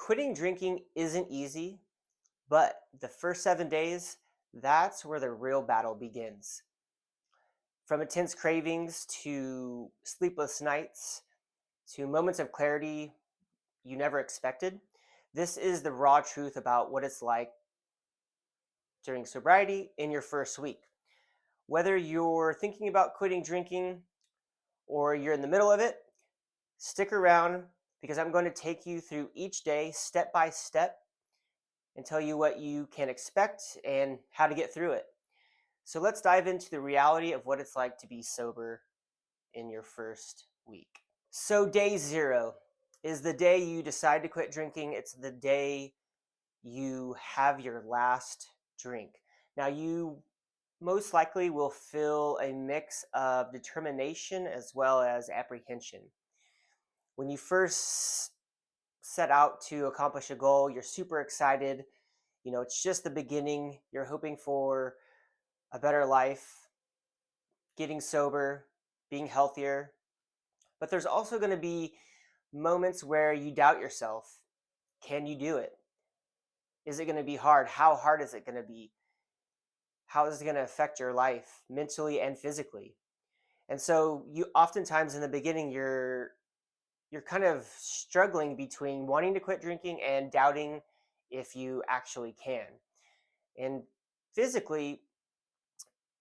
Quitting drinking isn't easy, but the first 7 days, that's where the real battle begins. From intense cravings to sleepless nights to moments of clarity you never expected, this is the raw truth about what it's like during sobriety in your first week. Whether you're thinking about quitting drinking or you're in the middle of it, stick around because I'm going to take you through each day step by step and tell you what you can expect and how to get through it. So let's dive into the reality of what it's like to be sober in your first week. So, day 0 is the day you decide to quit drinking. It's the day you have your last drink. Now, you most likely will feel a mix of determination as well as apprehension. When you first set out to accomplish a goal, you're super excited. It's just the beginning. You're hoping for a better life, getting sober, being healthier. But there's also going to be moments where you doubt yourself. Can you do it? Is it going to be hard? How hard is it going to be? How is it going to affect your life mentally and physically? And so you oftentimes in the beginning you're kind of struggling between wanting to quit drinking and doubting if you actually can. And physically,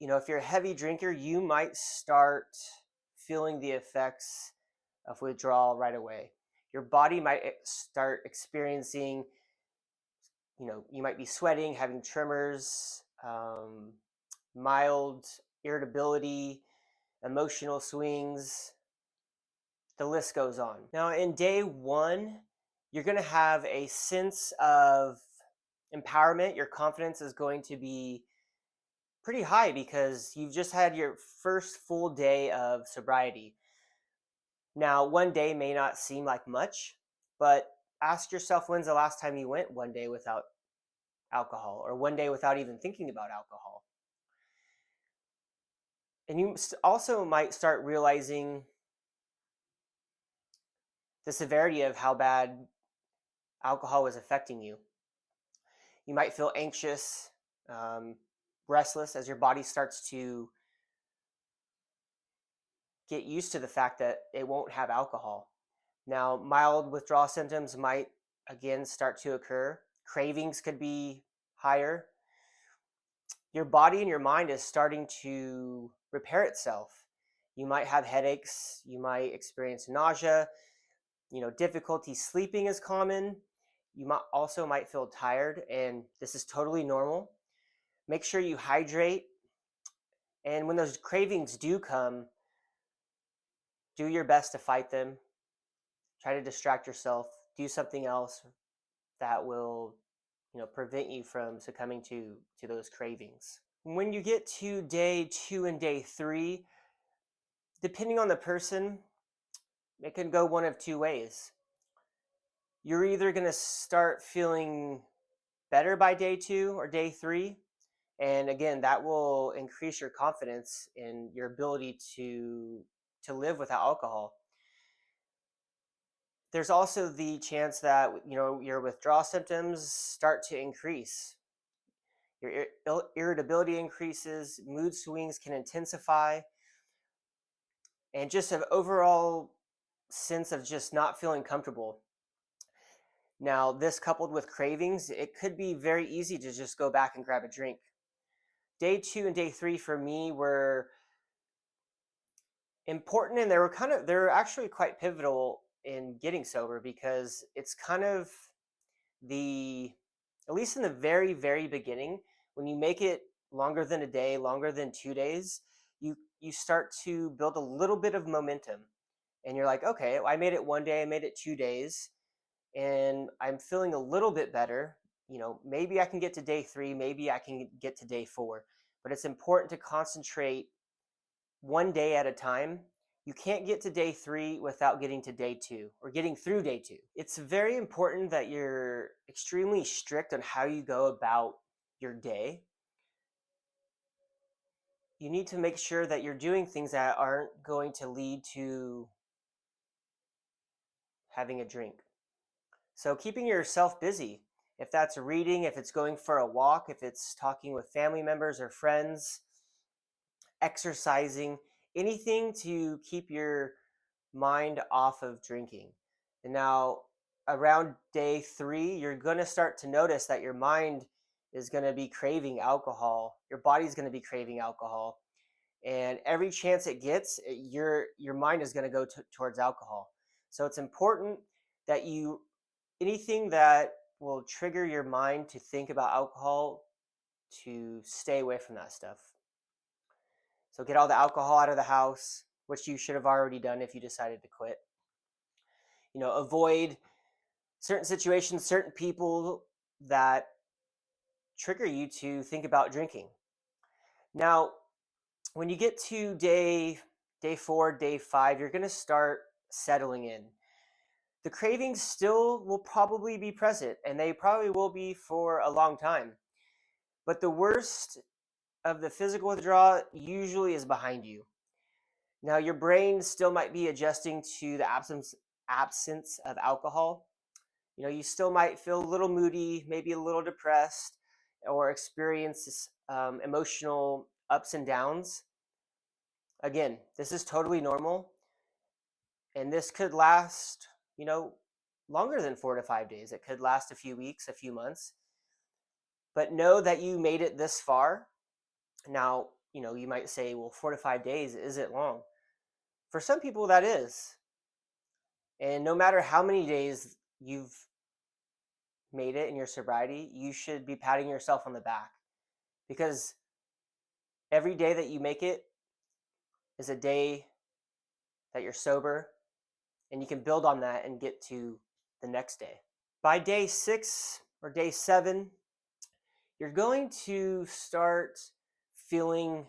if you're a heavy drinker, you might start feeling the effects of withdrawal right away. Your body might start experiencing, you might be sweating, having tremors, mild irritability, emotional swings. The list goes on. Now, in day 1, you're going to have a sense of empowerment. Your confidence is going to be pretty high because you've just had your first full day of sobriety. Now, one day may not seem like much, but ask yourself, when's the last time you went one day without alcohol or one day without even thinking about alcohol? And you also might start realizing the severity of how bad alcohol is affecting you. You might feel anxious, restless as your body starts to get used to the fact that it won't have alcohol. Now, mild withdrawal symptoms might again start to occur. Cravings could be higher. Your body and your mind is starting to repair itself. You might have headaches. You might experience nausea. Difficulty sleeping is common. You might feel tired, and this is totally normal. Make sure you hydrate. And when those cravings do come, do your best to fight them. Try to distract yourself. Do something else that will, prevent you from succumbing to those cravings. When you get to day 2 and day 3, depending on the person, it can go one of two ways. You're either going to start feeling better by day 2 or day 3. And again, that will increase your confidence in your ability to live without alcohol. There's also the chance that your withdrawal symptoms start to increase. Your irritability increases, mood swings can intensify, and just an overall sense of just not feeling comfortable. Now, this coupled with cravings, it could be very easy to just go back and grab a drink. Day 2 and day 3 for me were important, and they're actually quite pivotal in getting sober because it's kind of at least in the very, very beginning, when you make it longer than a day, longer than 2 days, you start to build a little bit of momentum. And you're like, okay, I made it 1 day, I made it 2 days, and I'm feeling a little bit better. Maybe I can get to day 3, maybe I can get to day 4. But it's important to concentrate one day at a time. You can't get to day 3 without getting to day 2 or getting through day 2. It's very important that you're extremely strict on how you go about your day. You need to make sure that you're doing things that aren't going to lead to having a drink. So keeping yourself busy, if that's reading, if it's going for a walk, if it's talking with family members or friends, exercising, anything to keep your mind off of drinking. And now, around day 3, you're going to start to notice that your mind is going to be craving alcohol. Your body's going to be craving alcohol. And every chance it gets, your mind is going to go towards alcohol. So it's important that anything that will trigger your mind to think about alcohol, to stay away from that stuff. So get all the alcohol out of the house, which you should have already done if you decided to quit. Avoid certain situations, certain people that trigger you to think about drinking. Now, when you get to day 4, day 5, you're going to start settling in. The cravings still will probably be present, and they probably will be for a long time. But the worst of the physical withdrawal usually is behind you. Now, your brain still might be adjusting to the absence of alcohol. You still might feel a little moody, maybe a little depressed, or experience emotional ups and downs. Again, this is totally normal, and this could last, longer than 4 to 5 days. It could last a few weeks, a few months. But know that you made it this far. Now, you might say, well, 4 to 5 days isn't long. For some people, that is. And no matter how many days you've made it in your sobriety, you should be patting yourself on the back, because every day that you make it is a day that you're sober, and you can build on that and get to the next day. By day 6 or day 7, you're going to start feeling,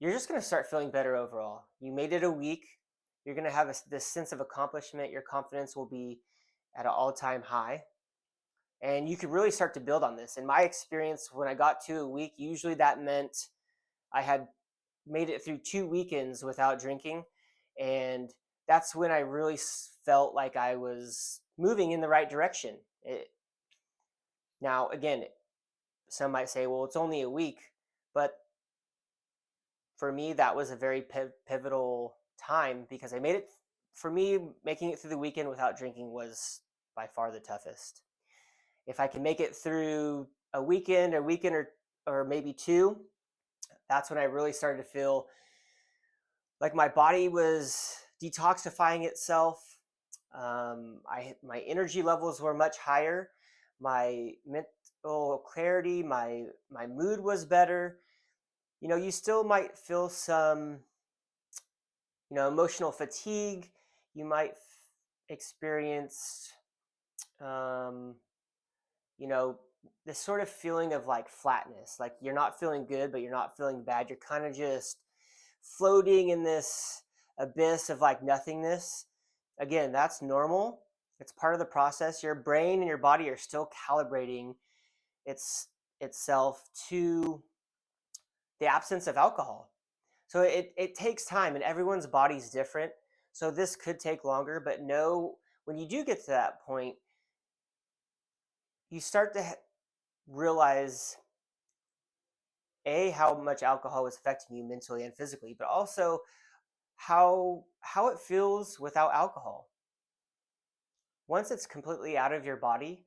you're just going to start feeling better overall. You made it a week. You're going to have this sense of accomplishment. Your confidence will be at an all-time high. And you can really start to build on this. In my experience, when I got to a week, usually that meant I had made it through 2 weekends without drinking. And that's when I really felt like I was moving in the right direction. Now, again, some might say, well, it's only a week. But for me, that was a very pivotal time, because I made it. For me, making it through the weekend without drinking was by far the toughest. If I can make it through a weekend or maybe 2, that's when I really started to feel like my body was detoxifying itself. My energy levels were much higher. My mental clarity, my mood was better. You still might feel some, emotional fatigue. You might experience, this sort of feeling of like flatness, like you're not feeling good, but you're not feeling bad. You're kind of just floating in this abyss of like nothingness. Again, that's normal. It's part of the process. Your brain and your body are still calibrating itself to the absence of alcohol. So it takes time, and everyone's body's different. So this could take longer, but know when you do get to that point, you start to realize how much alcohol is affecting you mentally and physically, but also how it feels without alcohol. Once it's completely out of your body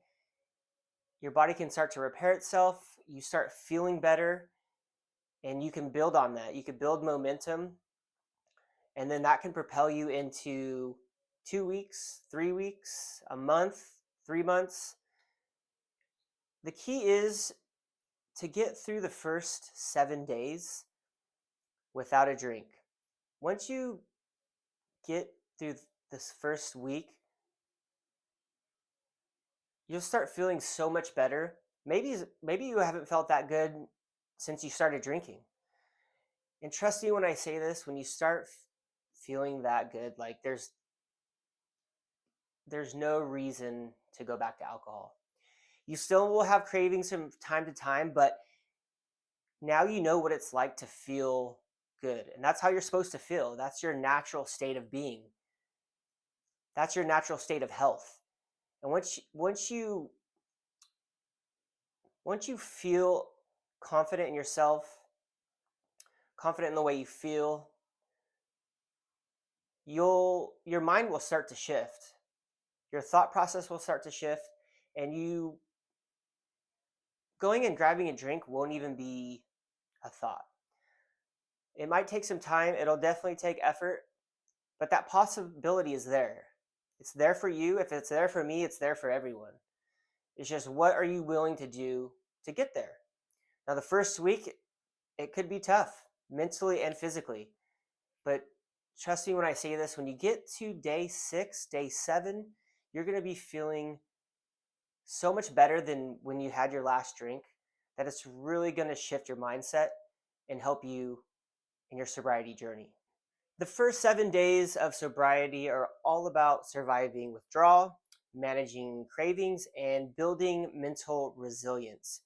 can start to repair itself. You start feeling better, and you can build on that. You can build momentum, and then that can propel you into 2 weeks, 3 weeks, a month, 3 months. The key is to get through the first 7 days without a drink. Once you get through this first week, you'll start feeling so much better. Maybe you haven't felt that good since you started drinking. And trust me when I say this, when you start feeling that good, like there's no reason to go back to alcohol. You still will have cravings from time to time, but now you know what it's like to feel good. And that's how you're supposed to feel. That's your natural state of being. That's your natural state of health. And once you feel confident in yourself, confident in the way you feel, your mind will start to shift. Your thought process will start to shift, and you going and grabbing a drink won't even be a thought. It might take some time, it'll definitely take effort, but that possibility is there. It's there for you. If it's there for me, it's there for everyone. It's just, what are you willing to do to get there? Now, the first week, it could be tough, mentally and physically. But trust me when I say this, when you get to day 6, day 7, you're going to be feeling so much better than when you had your last drink, that it's really going to shift your mindset and help you in your sobriety journey. The first 7 days of sobriety are all about surviving withdrawal, managing cravings, and building mental resilience.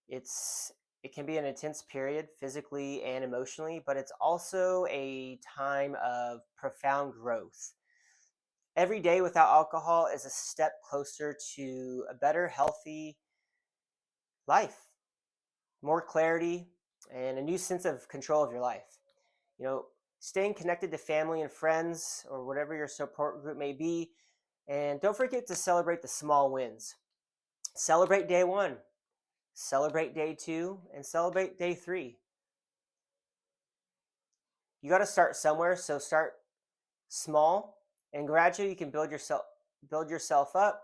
It can be an intense period physically and emotionally, but it's also a time of profound growth. Every day without alcohol is a step closer to a better, healthy life, more clarity, and a new sense of control of your life. Staying connected to family and friends or whatever your support group may be. And don't forget to celebrate the small wins. Celebrate day 1, celebrate day 2, and celebrate day 3. You got to start somewhere, so start small, and gradually you can build yourself up.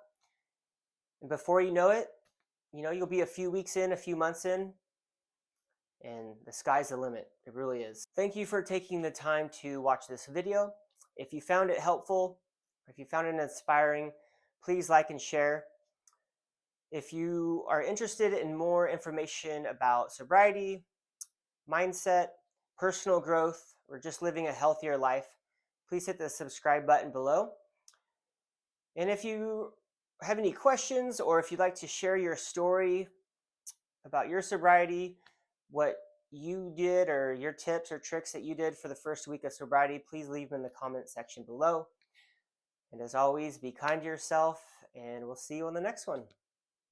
And before you know it, you'll be a few weeks in, a few months in, and the sky's the limit. It really is. Thank you for taking the time to watch this video. If you found it helpful, if you found it inspiring, please like and share. If you are interested in more information about sobriety, mindset, personal growth, or just living a healthier life, please hit the subscribe button below. And if you have any questions, or if you'd like to share your story about your sobriety, what you did, or your tips or tricks that you did for the first week of sobriety, please leave them in the comment section below. And as always, be kind to yourself, and we'll see you on the next one.